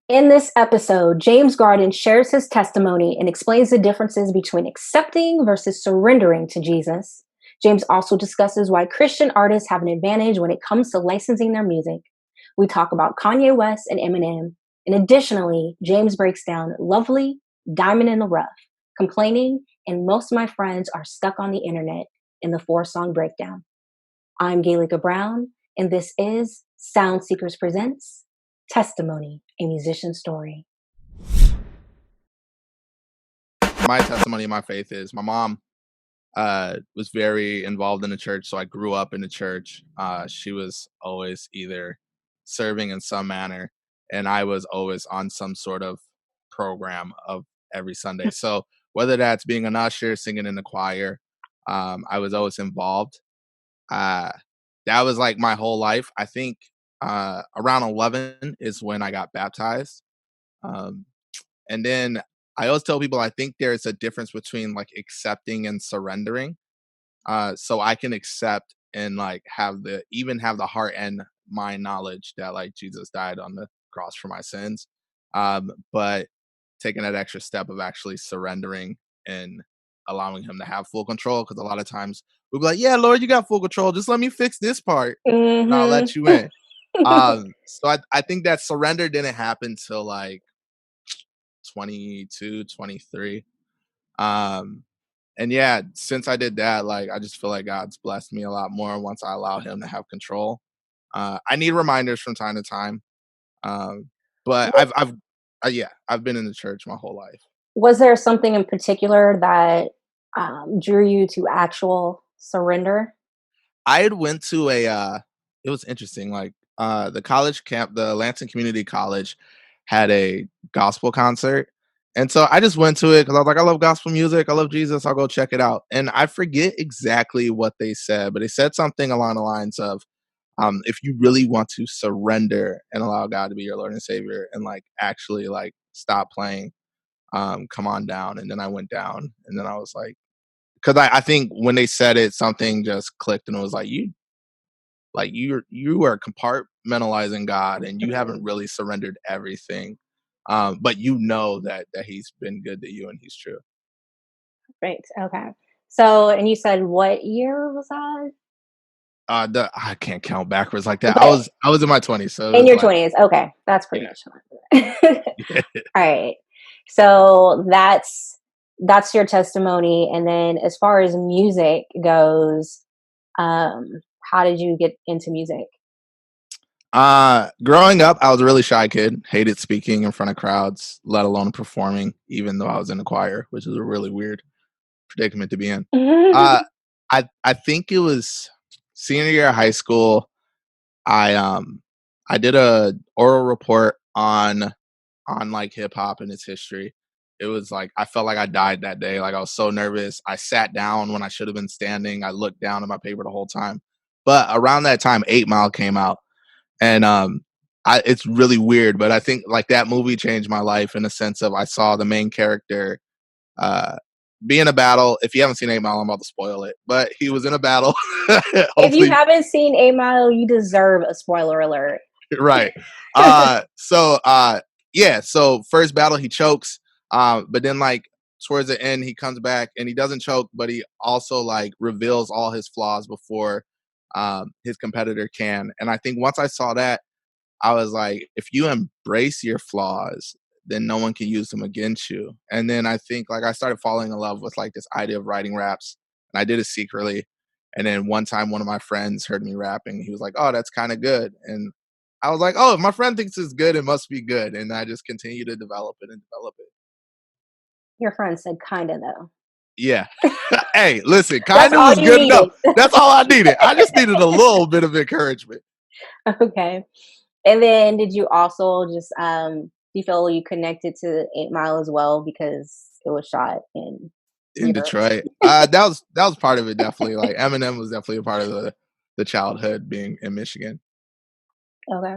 In this episode, James Gardin shares his testimony and explains the differences between accepting versus surrendering to Jesus. James also discusses why Christian artists have an advantage when it comes to licensing their music. We talk about Kanye West and Eminem. And additionally, James breaks down Lovely, Diamond in the Rough, Complaining, and Most of My Friends Are Stuck on the Internet in the 4-song breakdown. I'm Galika Brown, and this is Sound Seekers Presents Testimony, a Musician Story. My testimony, my faith is my mom was very involved in the church, so I grew up in the church. She was always either serving in some manner, and I was always on some sort of program of every Sunday. So whether that's being an usher, singing in the choir, I was always involved. Uh, that was like my whole life. I think around 11 is when I got baptized. Um, and then I always tell people I think there's a difference between like accepting and surrendering. So I can accept and like have the heart and mind knowledge that like Jesus died on the cross for my sins. But taking that extra step of actually surrendering and allowing him to have full control. Because a lot of times we'll be like, yeah, Lord, you got full control. Just let me fix this part and I'll let you in. So I think that surrender didn't happen till like 22, 23. Um, and yeah, since I did that, like I just feel like God's blessed me a lot more once I allow Him to have control. I need reminders from time to time, um, but I've been in the church my whole life. Was there something in particular that drew you to actual surrender? I had went to it was interesting. Like the college camp, the Lansing Community College had a gospel concert. And so I just went to it because I was like, I love gospel music. I love Jesus. I'll go check it out. And I forget exactly what they said, but they said something along the lines of, if you really want to surrender and allow God to be your Lord and Savior and like actually like stop playing, come on down. And then I went down and then I was like, because I think when they said it, something just clicked and it was like, you are compartmentalizing God and you haven't Mhm. really surrendered everything. But you know that he's been good to you and he's true. Great. Okay. So, and you said what year was that? I can't count backwards like that. I But was I was in my 20s, so it in was your like 20s. Okay. That's pretty yeah. much fine. All right. So that's your testimony. And then as far as music goes, um, how did you get into music? Growing up, I was a really shy kid, hated speaking in front of crowds, let alone performing, even though I was in the choir, which is a really weird predicament to be in. Uh, I think it was senior year of high school. I um I did a oral report on like hip hop and its history. It was like I felt like I died that day. Like I was so nervous. I sat down when I should have been standing. I looked down at my paper the whole time. But around that time, 8 Mile came out, and it's really weird. But I think like that movie changed my life in the sense of I saw the main character uh, be in a battle. If you haven't seen 8 Mile, I'm about to spoil it. But he was in a battle. If you Hopefully, haven't seen A Mile, you deserve a spoiler alert. right. So yeah, so first battle he chokes, but then like towards the end he comes back and he doesn't choke, but he also like reveals all his flaws before his competitor can. And I think once I saw that, I was like, if you embrace your flaws, then no one can use them against you. And then I think like I started falling in love with like this idea of writing raps, and I did it secretly. And then one time, one of my friends heard me rapping. He was like, "Oh, that's kind of good." And I was like, "Oh, if my friend thinks it's good, it must be good." And I just continue to develop it and develop it. Your friend said kinda though. Yeah. Hey, listen, That's kind of all was you good needed. enough. That's all I needed. I just needed a little bit of encouragement. Okay. And then did you also just do you feel you connected to 8 Mile as well because it was shot in In your Detroit. That was part of it, definitely. Like Eminem was definitely a part of the childhood being in Michigan. okay.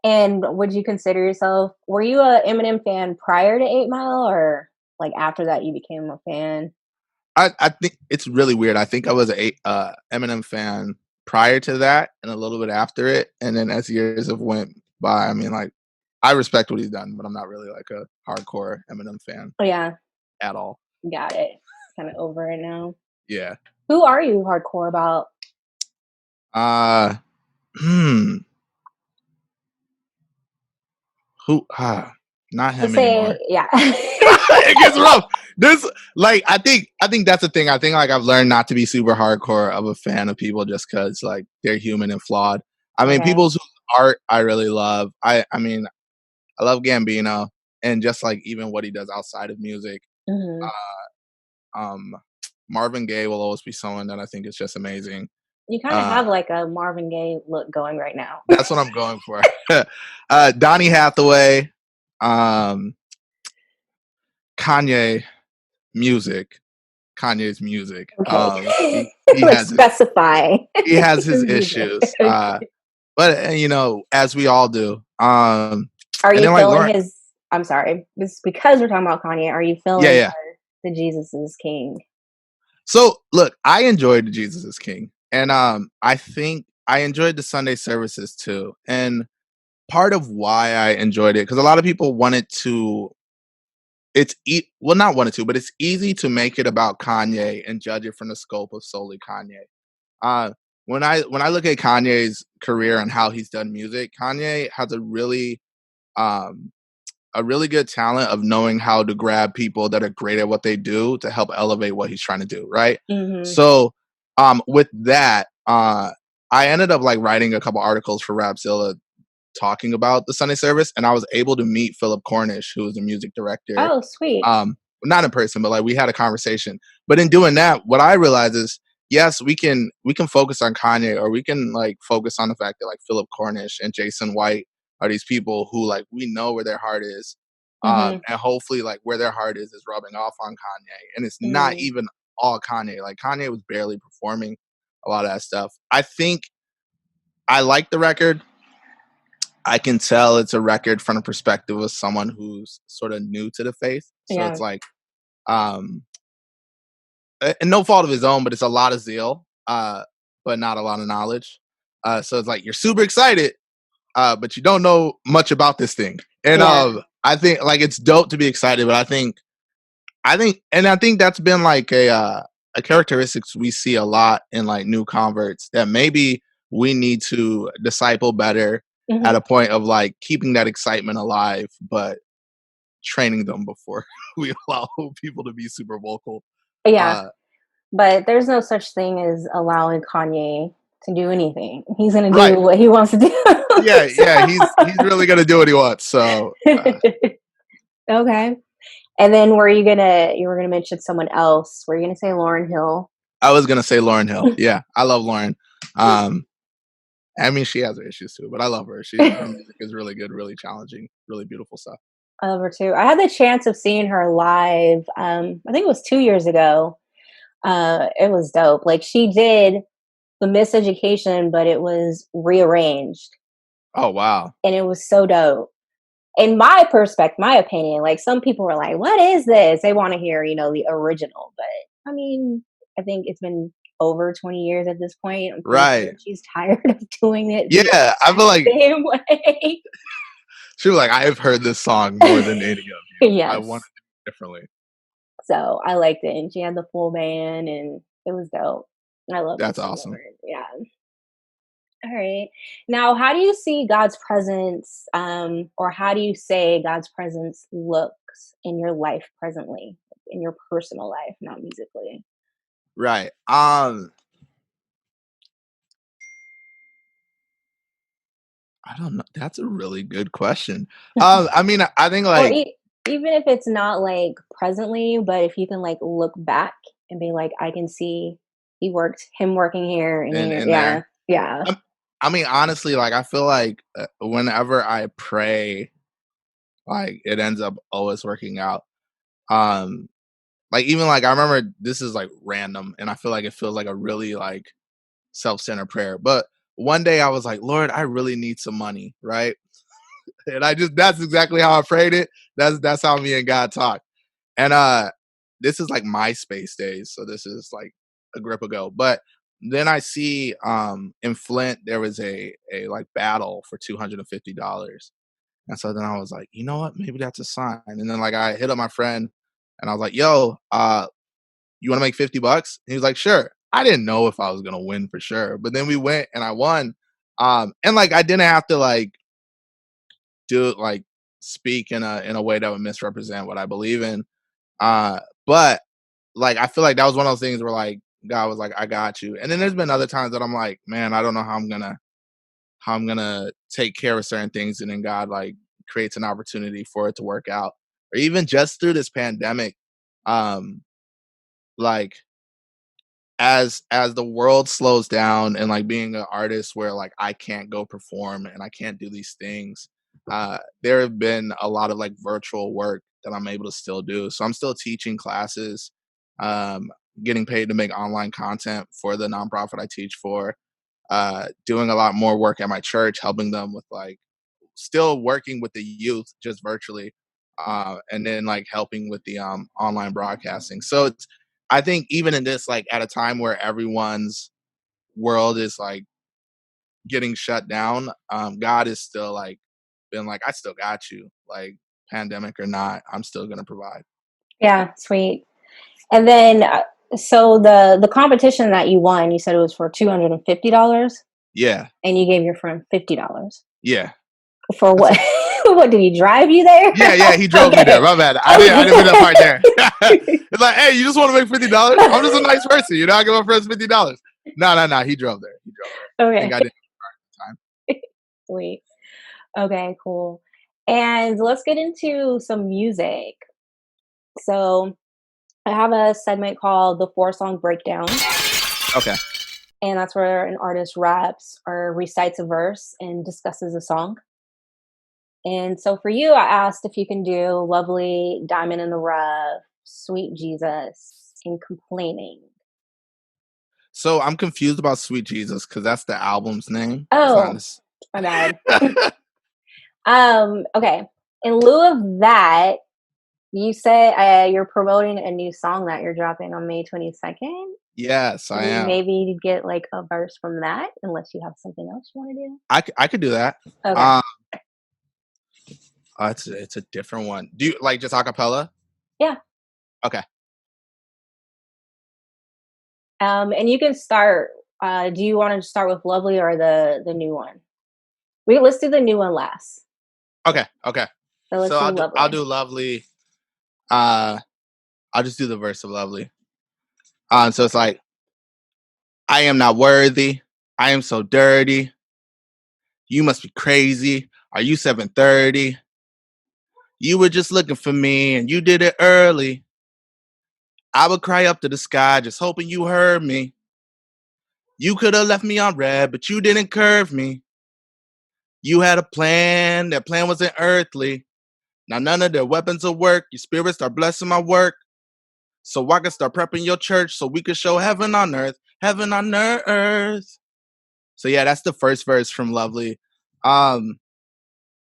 And would you consider yourself were you a Eminem fan prior to 8 Mile or like after that you became a fan? I think it's really weird. I think I was a Eminem fan prior to that and a little bit after it, and then as years have went by, I mean, like I respect what he's done, but I'm not really like a hardcore Eminem fan Oh, yeah, at all. got it. Kind of over it now. Yeah. Who are you hardcore about? Uh, hmm. Who? Not Let's him say, anymore. yeah. It gets rough. This, like, I think that's the thing. I think like I've learned not to be super hardcore of a fan of people just because like they're human and flawed. I mean, Okay. people's art I really love. I mean, I love Gambino and just like even what he does outside of music. Hmm. Um, Marvin Gaye will always be someone that I think is just amazing. You kind of Uh, have like a Marvin Gaye look going right now. that's what I'm going for. Donny Hathaway, um, Kanye music, Kanye's music. Okay. He Like has his specify. he has his Music. issues. Okay. But you know, as we all do. Are And you then like feeling Lauren, his? I'm sorry. This because we're talking about Kanye. Are you yeah, feeling yeah. the Jesus is King? So look, I enjoyed Jesus is King, and I think I enjoyed the Sunday services too. And part of why I enjoyed it because a lot of people wanted to. Well, not wanted to, but it's easy to make it about Kanye and judge it from the scope of solely Kanye. Uh, when I look at Kanye's career and how he's done music, Kanye has um, a really good talent of knowing how to grab people that are great at what they do to help elevate what he's trying to do, right? Hmm. So, with that, I ended up like writing a couple articles for Rapzilla talking about the Sunday service, and I was able to meet Philip Cornish, who was the music director. Oh, sweet. Not in person, but like we had a conversation. But in doing that, what I realized is, yes, we can focus on Kanye, or we can like focus on the fact that like Philip Cornish and Jason White are these people who like we know where their heart is, Hmm. and hopefully like where their heart is rubbing off on Kanye, and it's not Hmm. even all Kanye. Like Kanye was barely performing a lot of that stuff. I think I like the record. I can tell it's a record from the perspective of someone who's sort of new to the faith. So it's Yeah. like, um, and no fault of his own, but it's a lot of zeal, but not a lot of knowledge. So it's like you're super excited, but you don't know much about this thing. And Yeah. I think like it's dope to be excited, but I think that's been like a characteristics we see a lot in like new converts that maybe we need to disciple better at Hmm. a point of like keeping that excitement alive, but training them before we allow people to be super vocal. Yeah. Uh, But there's no such thing as allowing Kanye to do anything. He's gonna right. do what he wants to do. Yeah, yeah, So- he's really gonna do what he wants. So Okay. And then you were gonna mention someone else. Were you gonna say Lauren Hill? I was gonna say Lauren Hill. Yeah, I love Lauren. Um, I mean, she has her issues too, but I love her. Her music is really good, really challenging, really beautiful stuff. I love her too. I had the chance of seeing her live. I think it was 2 years ago. It was dope. Like she did the Miseducation, but it was rearranged, Oh wow. and it was so dope. In my perspective, my opinion, like some people were like, "What is this?" They want to hear, the original. But I mean, I think it's been over 20 years at this point. I'm pretty sure Right. she's tired of doing it the Yeah, I feel like exact same way. she was like, "I've heard this song more than any of you. I want Yes. to do it differently." So I liked it, and she had the full band, and it was dope. I love me That's some awesome. Lord. Yeah. All right. Now, how do you see God's presence, or how do you say God's presence looks in your life presently, in your personal life, not musically? Right. I don't know. That's a really good question. I mean, I think Or like even if it's not like presently, but if you can like look back and be like, I can see him working here and here. in Yeah. there. Yeah. Um, I mean, honestly, like I feel like whenever I pray, like it ends up always working out. Um, like even like I remember this is like random, and I feel like it feels like a really like self-centered prayer. But one day I was like, Lord, I really need some money, right? And that's exactly how I prayed it. That's how me and God talk. And this is like MySpace days, so this is like a grip ago. But then I see in Flint there was a like battle for $250. And so then I was like, you know what? Maybe that's a sign. And then like I hit up my friend and I was like, yo, you want to make 50 bucks? And he was like, sure. I didn't know if I was gonna win for sure. But then we went and I won. And like I didn't have to like do it like speak in a way that would misrepresent what I believe in. But like I feel like that was one of those things where like God was like, I got you. And then there's been other times that I'm like, man, I don't know how I'm gonna take care of certain things, and then God like creates an opportunity for it to work out. Or even just through this pandemic, um, like as the world slows down and like being an artist where like I can't go perform and I can't do these things, there have been a lot of like virtual work that I'm able to still do. So I'm still teaching classes, um, getting paid to make online content for the nonprofit I teach for, doing a lot more work at my church, helping them with like still working with the youth just virtually, and then like helping with the online broadcasting. So it's I think even in this like at a time where everyone's world is like getting shut down, God is still like been like, I still got you, like pandemic or not, I'm still gonna provide. Yeah, sweet. And then, so the competition that you won, you said it was for $250, Yeah, and you gave your friend $50 yeah. for That's what? it. What did he drive you there? Yeah, yeah, he drove me there. Okay, My bad. I didn't mean that part okay, there. It's like, hey, you just want to make $50? I'm just a nice person, you know. I give my friends $50. No, no, no. He drove there. He drove there. I think okay, I did time. sweet. Okay, cool. And let's get into some music. So I have a segment called the 4 song breakdown, Okay. and that's where an artist raps or recites a verse and discusses a song. And so for you, I asked if you can do Lovely, Diamond in the Rough, Sweet Jesus, and Complaining. So I'm confused about Sweet Jesus because that's the album's name. It's not Oh, this. my bad. Okay. In lieu of that, you say you're promoting a new song that you're dropping on May 22nd. Yes, I Can you am. maybe get like a verse from that, unless you have something else you want to I could do that. do? Okay. Um, it's a different one. Do you like just acapella? Yeah. Okay. And you can start. Do you want to start with Lovely or the new one? Let's do the new one last. Okay. Okay. So So let's do I'll Lovely. do lovely. Uh, I'll just do the verse of lovely. So it's like, I am not worthy. I am so dirty. You must be crazy. Are you 7:30? You were just looking for me and you did it early. I would cry up to the sky just hoping you heard me. You could have left me on red, but you didn't curve me. You had a plan. That plan wasn't earthly. Now none of their weapons will work. Your spirit start blessing my work. So I can start prepping your church so we can show heaven on earth. Heaven on earth. So yeah, that's the first verse from Lovely. Um,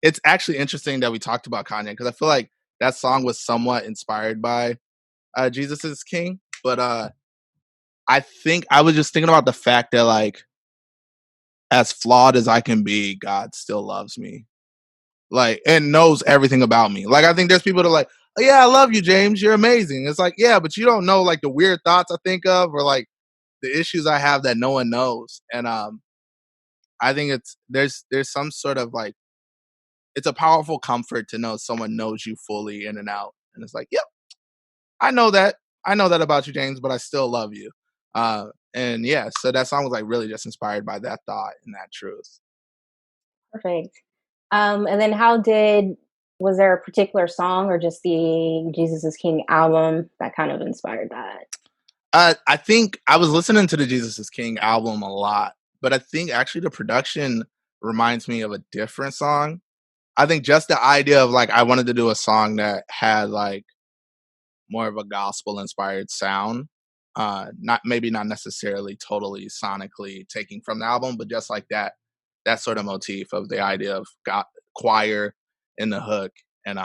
it's actually interesting that we talked about Kanye because I feel like that song was somewhat inspired by Jesus is King. But I think I was just thinking about the fact that like as flawed as I can be, God still loves me. Like and knows everything about me. Like I think there's people that are like, oh, yeah, I love you, James. You're amazing. It's like, yeah, but you don't know like the weird thoughts I think of or like the issues I have that no one knows. And I think it's there's some sort of like it's a powerful comfort to know someone knows you fully in and out. And it's like, yep, I know that. I know that about you, James, but I still love you. And yeah, so that song was like really just inspired by that thought and that truth. Perfect. And then was there a particular song or just the Jesus is King album that kind of inspired that? I think I was listening to the Jesus is King album a lot, but I think actually the production reminds me of a different song. I think just the idea of like I wanted to do a song that had like more of a gospel inspired sound. Not maybe not necessarily totally sonically taking from the album, but just like that sort of motif of the idea of God, choir in the hook and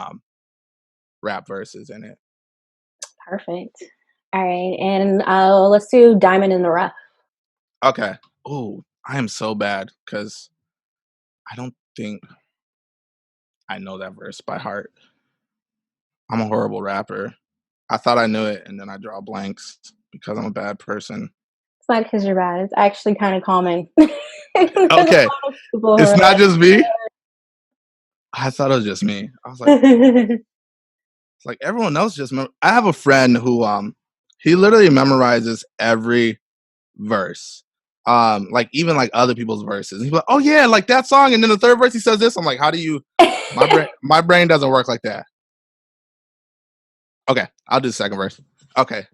rap verses in it. Perfect. All right. And let's do Diamond in the Rough. Okay. Oh, I am so bad because I don't think I know that verse by heart. I'm a horrible rapper. I thought I knew it, and then I draw blanks because I'm a bad person. It's not because you're bad. It's actually kind of common. There's a Okay, lot of people who it's are not just me. I thought it was just me. I was like, like, it's like everyone else just. I have a friend who he literally memorizes every verse. Like even like other people's verses. He's like, oh yeah, like that song, and then the third verse he says this. I'm like, how do you? My brain doesn't work like that. Okay, I'll do the second verse. Okay.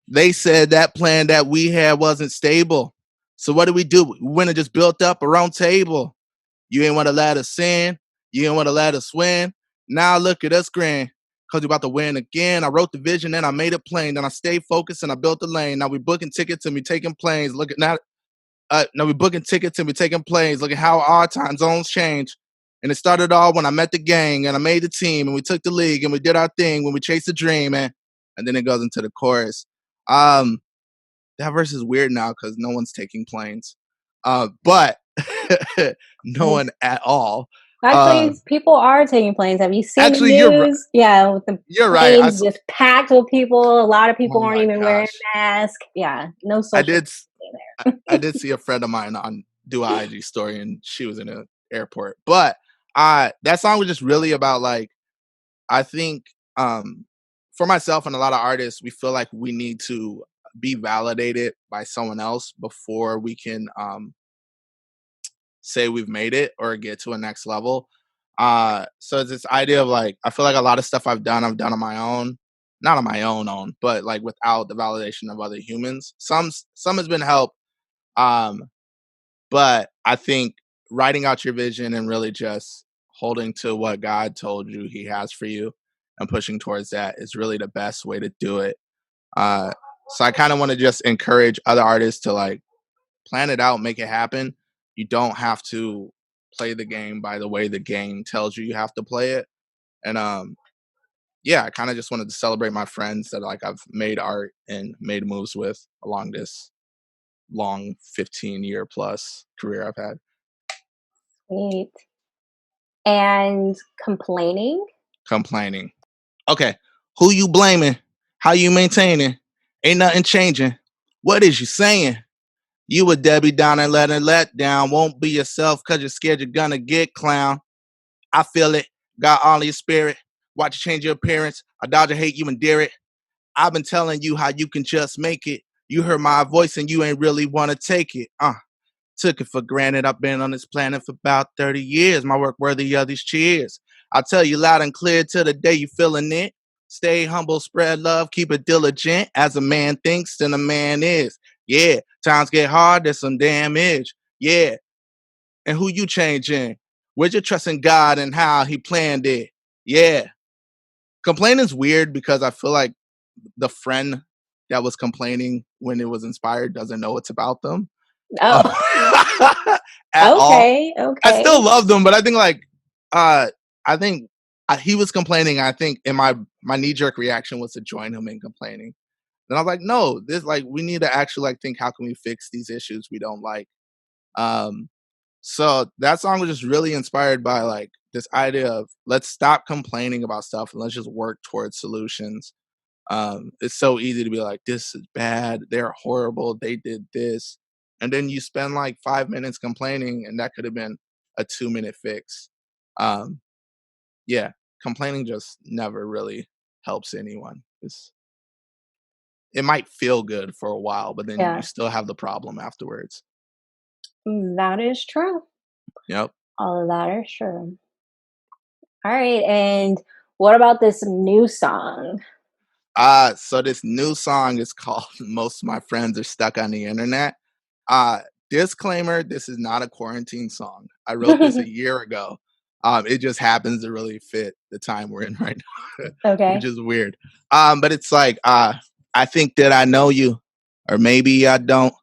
They said that plan that we had wasn't stable. So what did we do? We went and just built up a round table. You ain't want to let us in. You ain't want to let us win. Now look at us grin. Cause we're about to win again. I wrote the vision and I made it plain. Then I stayed focused and I built the lane. Now we booking tickets and we taking planes. Look at now. Now we booking tickets and we taking planes. Look at how our time zones change. And it started all when I met the gang and I made the team and we took the league and we did our thing when we chased the dream. And then it goes into the chorus. Um, that verse is weird now because no one's taking planes. But no one at all. actually, people are taking planes. Have you seen the Actually, you're right. news? Yeah, with the You're right. planes just packed with people. A lot of people Oh aren't my even wearing gosh. masks. Yeah, no I social did. distancing I there. did see a friend of mine on do a IG story, and she was in an airport. But that song was just really about like I think for myself and a lot of artists, we feel like we need to be validated by someone else before we can say we've made it or get to a next level. So it's this idea of like I feel like a lot of stuff I've done on my own, not on my own, but like without the validation of other humans. Some has been help, um, but I think writing out your vision and really just holding to what God told you He has for you and pushing towards that is really the best way to do it. Uh, so I kind of want to just encourage other artists to like plan it out, make it happen. You don't have to play the game by the way the game tells you have to play it. And yeah, I kind of just wanted to celebrate my friends that like I've made art and made moves with along this long 15-year plus career I've had. Sweet. And complaining? Complaining. Okay, who you blaming? How you maintaining? Ain't nothing changing. What is you saying? You a Debbie Downer and let down. Won't be yourself cause you're scared you're gonna get clown. I feel it. Got all in your spirit. Watch you change your appearance. I dodge or hate you endear it. I've been telling you how you can just make it. You heard my voice and you ain't really want to take it. Took it for granted. I've been on this planet for about 30 years. My work worthy of these cheers. I'll tell you loud and clear till the day you feeling it. Stay humble, spread love, keep it diligent. As a man thinks, then a man is. Yeah, times get hard, there's some damage. Yeah, and who you changing? Where's your trust in God and how He planned it? Yeah. Complaining's weird because I feel like the friend that was complaining when it was inspired doesn't know it's about them Oh, at all. okay, I still okay. love them, but I think like uh I think he was complaining. I think in my knee jerk reaction was to join him in complaining. And I was like, no, this like we need to actually like think how can we fix these issues we don't like. Um So that song was just really inspired by like this idea of let's stop complaining about stuff and let's just work towards solutions. It's so easy to be like, this is bad, they're horrible, they did this. And then you spend like 5 minutes complaining and that could have been a 2 minute fix. Um, yeah, complaining just never really helps anyone. It might feel good for a while, but then you Yeah, still have the problem afterwards. that is true. Yep. All of that is true. All right, and what about this new song? So this new song is called Most of My Friends Are Stuck on the Internet. Uh, Disclaimer, this is not a quarantine song. I wrote this a year ago. It just happens to really fit the time we're in right now, which Okay. is weird. But it's like, I think that I know you, or maybe I don't.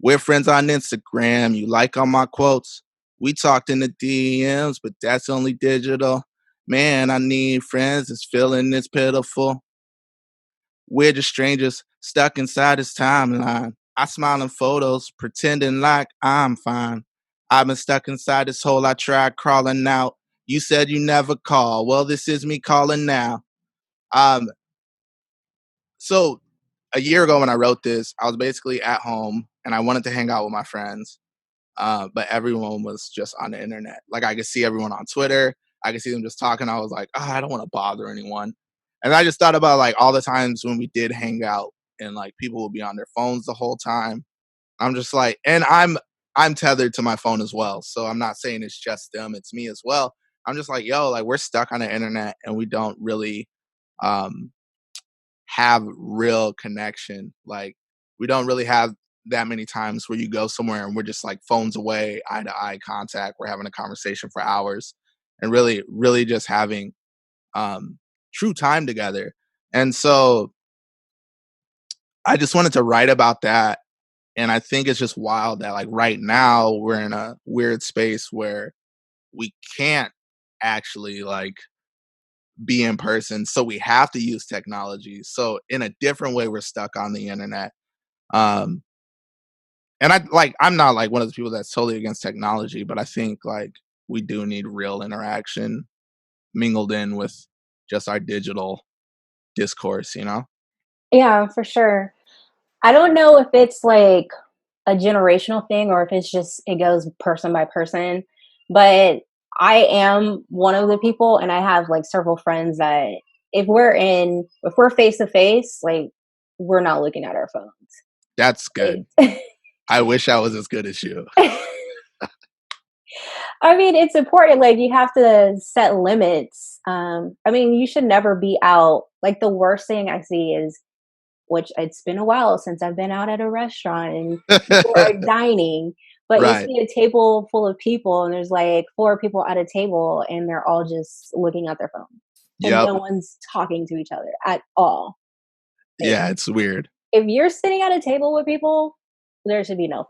We're friends on Instagram. You like all my quotes. We talked in the DMs, but that's only digital. Man, I need friends. This feeling is pitiful. We're just strangers stuck inside this timeline. I smile in photos, pretending like I'm fine. I've been stuck inside this hole. I tried crawling out. You said you never call. Well, this is me calling now. Um, so a year ago when I wrote this, I was basically at home and I wanted to hang out with my friends. But everyone was just on the internet. Like I could see everyone on Twitter. I could see them just talking. I was like, oh, I don't want to bother anyone. And I just thought about like all the times when we did hang out and like people would be on their phones the whole time. I'm just like, and I'm tethered to my phone as well. So I'm not saying it's just them, it's me as well. I'm just like, yo, like we're stuck on the internet and we don't really um have real connection. Like we don't really have that many times where you go somewhere and we're just like phones away, eye to eye contact. We're having a conversation for hours and really, really just having true time together. And so I just wanted to write about that. And I think it's just wild that like right now we're in a weird space where we can't actually like be in person. So we have to use technology. So in a different way, we're stuck on the internet. Um, and I'm not like one of the people that's totally against technology, but I think like we do need real interaction mingled in with just our digital discourse, you know? Yeah, for sure. I don't know if it's like a generational thing or if it's just it goes person by person, but I am one of the people and I have like several friends that if we're face to face, like we're not looking at our phones. That's good. Like, I wish I was as good as you. I mean, it's important. Like you have to set limits. I mean, you should never be out. Like the worst thing I see is, which it's been a while since I've been out at a restaurant and people are dining, but you Right. see a table full of people and there's like four people at a table and they're all just looking at their phone and Yep. no one's talking to each other at all. Like Yeah, it's weird. if you're sitting at a table with people, there should be no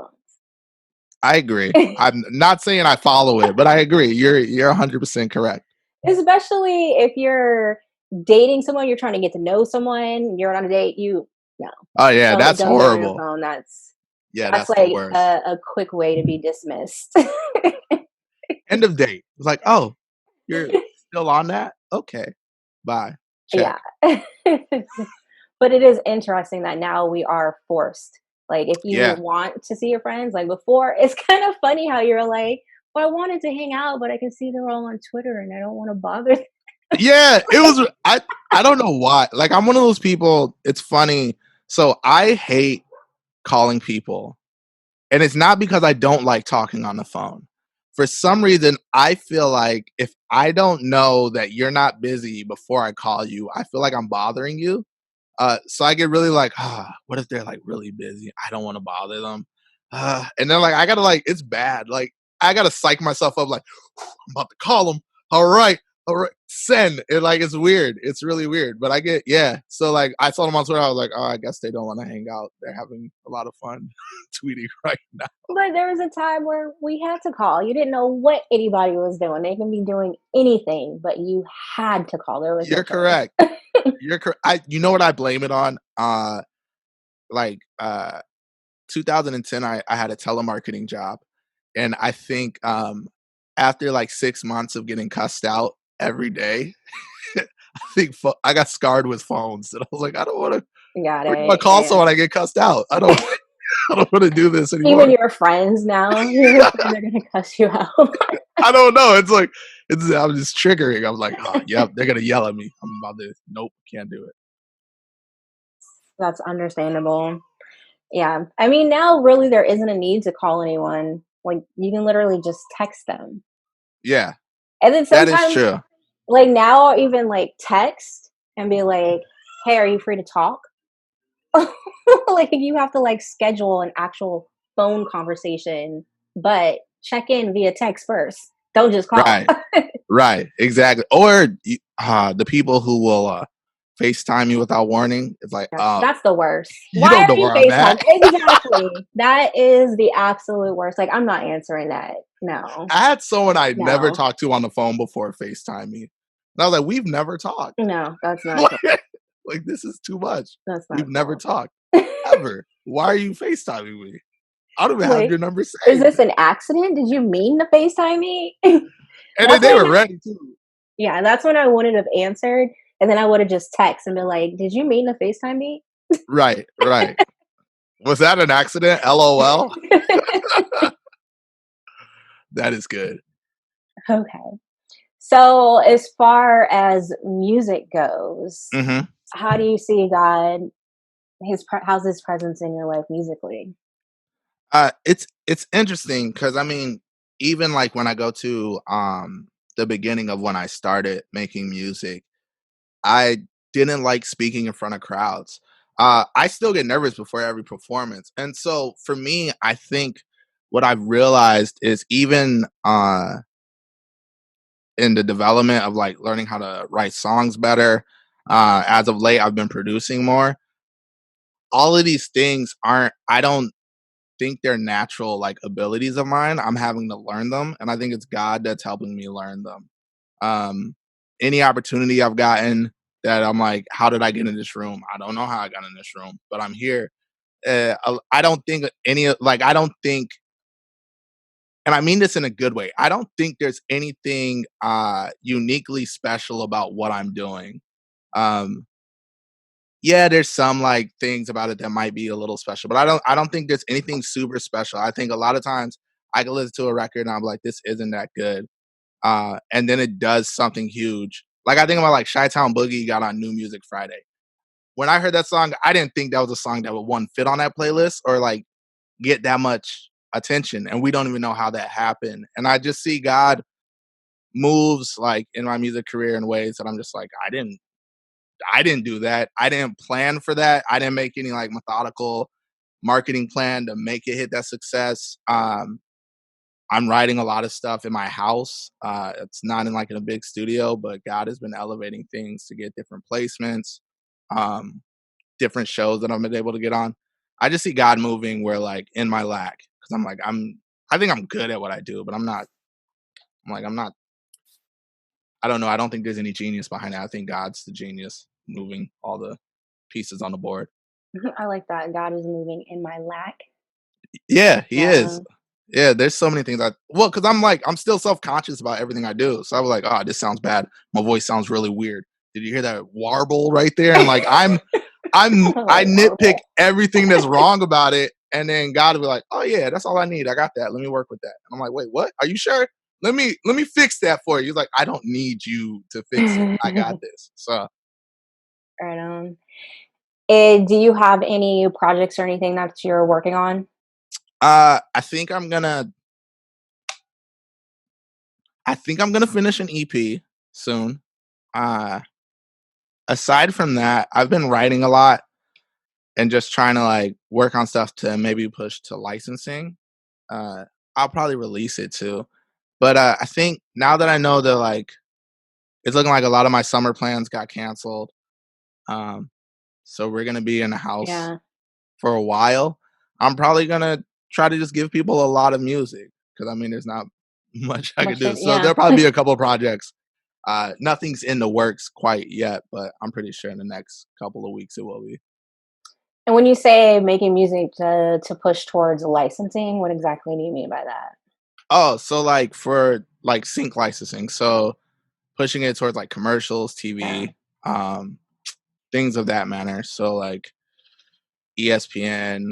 I agree. phones. I'm not saying I follow it, but I agree. You're 100% correct. Especially if you're dating someone, you're trying to get to know someone, you're on a date, you no. Oh yeah, that's Don't get on your horrible. phone. Yeah, That's that's the like worst. a quick way to be dismissed. End of date. It's like, oh, you're still on that? Okay. Bye. Yeah. Check. But it is interesting that now we are forced. Like if you Yeah. want to see your friends, like before, it's kind of funny how you're like, well, I wanted to hang out, but I can see they're all on Twitter and I don't want to bother them. Yeah, it was I don't know why. Like I'm one of those people, it's funny. So I hate calling people. And it's not because I don't like talking on the phone. For some reason, I feel like if I don't know that you're not busy before I call you, I feel like I'm bothering you. So I get really like, what if they're like really busy? I don't want to bother them. And then like I gotta like it's bad. Like I gotta psych myself up like I'm about to call them. All right, send. It like it's weird. It's really weird. But I get yeah. So like I told them on Twitter, I was like, oh, I guess they don't want to hang out. They're having a lot of fun tweeting right now. But there was a time where we had to call. You didn't know what anybody was doing. They can be doing anything, but you had to call. There was no You're choice. correct. You're correct. I you know what I blame it on? Like 2010 I had a telemarketing job and I think after like 6 months of getting cussed out every day I think I got scarred with phones and I was like I don't want to Got where do I it. call Yeah. someone I get cussed out I don't I don't want to do this Even anymore. your friends now, your friends are gonna cuss you out. I don't know, it's like I'm just triggering. I'm like oh yep they're gonna yell at me. I'm about to nope can't do it. That's understandable. Yeah. I mean, now really there isn't a need to call anyone. Like you can literally just text them. Yeah, And then that is sometimes true. like now I'll even like text and be like, "Hey, are you free to talk?" Like you have to like schedule an actual phone conversation, but check in via text first. Don't just call. Right. Right, exactly. Or the people who will FaceTime you without warning. It's like, That's the worst. you Why don't know are you where I'm FaceTime? at. Exactly. That is the absolute worst. Like, I'm not answering that. No, I had someone I never no, talked to on the phone before FaceTime me. And I was like, we've never talked. no, that's not cool. like, this is too much. That's not We've never cool. talked. Ever. Why are you FaceTiming me? I don't even have Like, your number is saved. this an accident? Did you mean to FaceTime me? And then That's they were when, ready too. yeah, that's when I wouldn't have answered, and then I would have just text and been like, "Did you mean to FaceTime me?" Right, right. Was that an accident? LOL. That is good. Okay. So, as far as music goes, Mhm. how do you see God? How's His presence in your life musically? It's interesting because I mean, even like when I go to the beginning of when I started making music, I didn't like speaking in front of crowds. I still get nervous before every performance. And so for me, I think what I've realized is even in the development of like learning how to write songs better, as of late, I've been producing more. All of these things aren't, I don't think they're natural like abilities of mine. I'm having to learn them. And I think it's God that's helping me learn them. Um, any opportunity I've gotten that I'm like, how did I get in this room? I don't know how I got in this room, but I'm here. I don't think I don't think, and I mean this in a good way. I don't think there's anything uniquely special about what I'm doing. Um, yeah, there's some like things about it that might be a little special, but I don't think there's anything super special. I think a lot of times I can listen to a record and I'm like, this isn't that good. And then it does something huge. Like I think about like Chi Town Boogie got on New Music Friday. When I heard that song, I didn't think that was a song that would one fit on that playlist or like get that much attention. And we don't even know how that happened. And I just see God moves like in my music career in ways that I'm just like, I didn't do that. I didn't plan for that. I didn't make any like methodical marketing plan to make it hit that success. I'm writing a lot of stuff in my house. It's not in like in a big studio, but God has been elevating things to get different placements, um, different shows that I've been able to get on. I just see God moving where like in my lack because I'm like I think I'm good at what I do, but I'm not. I'm like I'm not. I don't know. I don't think there's any genius behind it. I think God's the genius moving all the pieces on the board. I like that. God is moving in my lack. Yeah, he is. Yeah. Yeah, there's so many things because I'm like, I'm still self-conscious about everything I do. So I was like, oh, this sounds bad. My voice sounds really weird. Did you hear that warble right there? And like I Like nitpick Marvel. everything that's wrong about it. And then God will be like, oh yeah, that's all I need. I got that. Let me work with that. And I'm like, wait, what? Are you sure? Let me fix that for you. He's like, I don't need you to fix it. I got this. So Right on. Do you have any projects or anything that you're working on? I think I'm gonna finish an EP soon. Uh Aside from that, I've been writing a lot and just trying to like work on stuff to maybe push to licensing. Uh, I'll probably release it too. But I think now that I know that like it's looking like a lot of my summer plans got canceled. Um, so we're gonna be in the house Yeah. for a while. I'm probably gonna try to just give people a lot of music because I mean there's not much I could Much do. of, So yeah. there'll probably be a couple of projects. Nothing's in the works quite yet, but I'm pretty sure in the next couple of weeks it will be. And when you say making music to push towards licensing, what exactly do you mean by that? Oh, so like for like sync licensing, so pushing it towards like commercials, Yeah. TV, um, things of that manner. So like ESPN,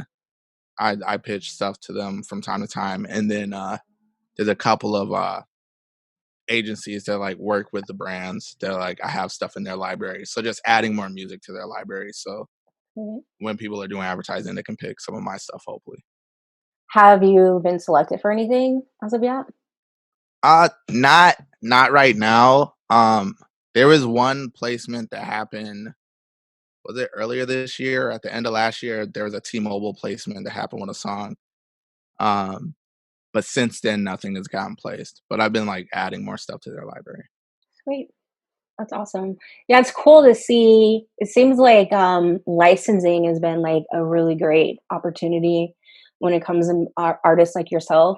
I pitch stuff to them from time to time, and then there's a couple of agencies that like work with the brands that like I have stuff in their library. So just adding more music to their library. So Mhm. when people are doing advertising, they can pick some of my stuff. Hopefully, Have you been selected for anything as of yet? not right now. There was one placement that happened. Was it earlier this year? At the end of last year, there was a T-Mobile placement that happened with a song. Um, but since then, nothing has gotten placed. But I've been like adding more stuff to their library. Sweet. That's awesome. Yeah, it's cool to see. It seems like licensing has been like a really great opportunity when it comes to artists like yourself.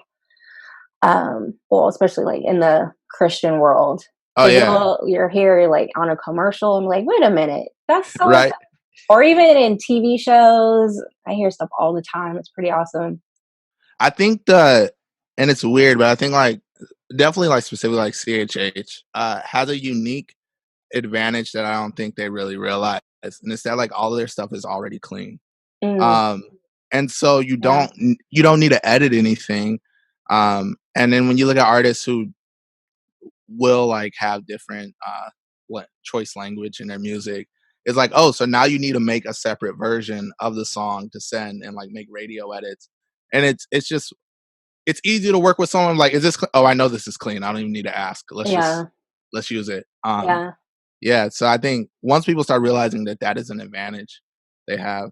Well, especially like in the Christian world, Oh because yeah, you're here like on a commercial and like, wait a minute, that's so and so, right. or even in TV shows. I hear stuff all the time. It's pretty awesome. I think and it's weird, but I think like definitely like specifically like CHH has a unique advantage that I don't think they really realize, and it's that like all of their stuff is already clean. Mm, Um, and so yeah. you don't need to edit anything. And then when you look at artists who will like have different choice language in their music, it's like, oh, so now you need to make a separate version of the song to send and like make radio edits. And it's just it's easy to work with someone like, is this oh, I know this is clean. I don't even need to ask. Yeah. Let's use it. Yeah. Yeah, so I think once people start realizing that that is an advantage they have,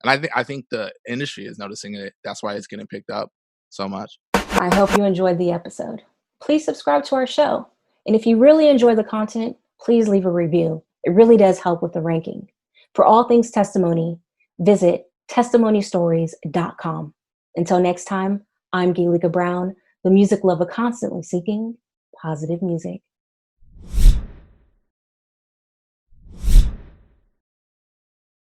and I think the industry is noticing it. That's why it's getting picked up so much. I hope you enjoyed the episode. Please subscribe to our show. And if you really enjoy the content, please leave a review. It really does help with the ranking. For all things testimony, visit testimonystories.com. Until next time, I'm Galika Brown, the music lover constantly seeking positive music.